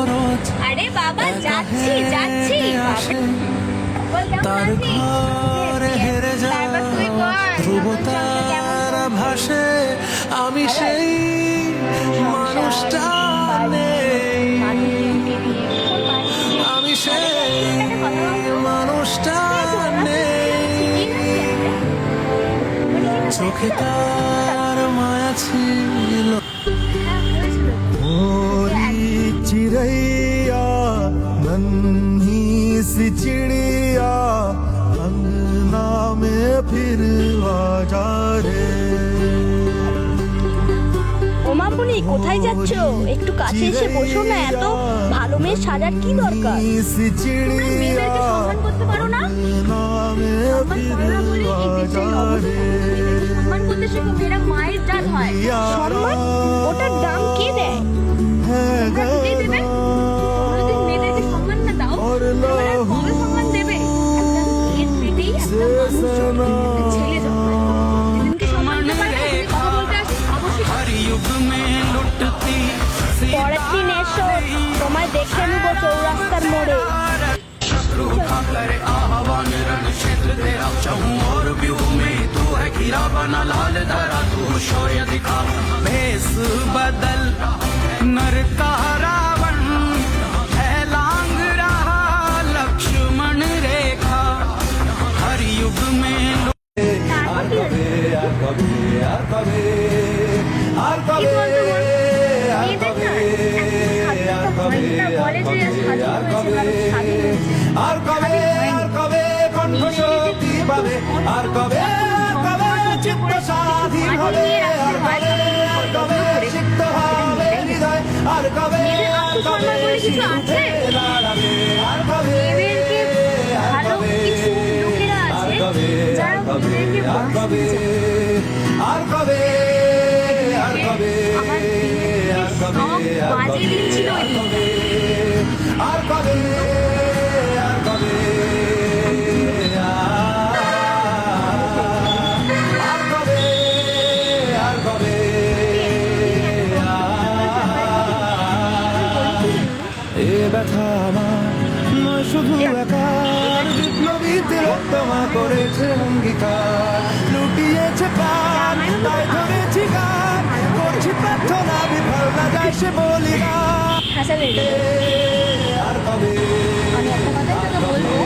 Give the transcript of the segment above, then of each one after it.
খরচ আরে বাবা যাচ্ছি যাচ্ছি তার ঘরে হেরে যাওয়া ধ্রুব তারা ভাসে আমি সেই মানুষটা নেই আমি সেই মানুষটা নেই চোখে তার মায়া ছিল चिड़ैया नन्ही सी चिड़िया अंगना में फिर आ जा रे ওমাপুনি কোথায় যাচ্ছ? একটু কাছে এসে বসো না, এত ভালো মেয়ে সাজার কি দরকার? सी चिड़िया মেয়েদেরকে সম্মান করতে পারো না? अंगना में फिर आ जा रे সম্মান করতে শেখো, মেয়েরা মায়ের জাত হয়। সম্মান ওটার দাম কে দেয়? है কে দেবে? কোনোদিন মেয়েদেরকে সম্মান না দাও, তাহলে আর কবে সম্মান দেবে? একটা মেয়ের পেটেই একটা মানুষ জন্মায়, একটা ছেলে জন্মায়। যেদিনকে সম্মান দিতে পারবে, যদি কথা বলতে আসে, অবশ্যই পরের দিন এসো, তোমায় দেখে নেবো চৌরাস্তার মোড়ে। भेस बदल नर का रावण है लांग रहा लक्ष्मण रेखा हर युग में আর কবে কণ্ঠ শক্তি পাবে আর কবে চিত্ত স্বাধীন হবে আর কবে সিক্ত হবে হৃদয় আর কবে কিছু আছে? আর কবে ভালো কিছু লোকেরা আছে যারা মেয়েদেরকে আর কবে আর কবে আর কবে আর কবে বাজে দিন ছিল ওই দিনটা। আর কবে আর কবে আর কবে আর কবে এ ব্যথা আমার নয় শুধু একার বিপ্লবীতে রক্তমা করেছে অঙ্গীকার লুটিয়েছে প্রাণ তাই ধরেছি গান করছি প্রার্থনা বিফল না যায় সে বলি না হাসান রেডি। আর কবে আমি একটা কথাই তোকে বলবো,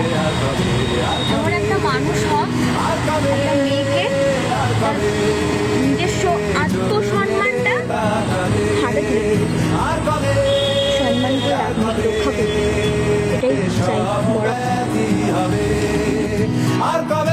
এমন একটা মানুষ হোক, একটা মেয়েকে তার নিজস্ব আত্মসম্মানটা হাতে তুলে দিবি, আর কবে সম্মান করে রাখবি, রক্ষা করবি, এটাই চাই বড়। হবে আর কবে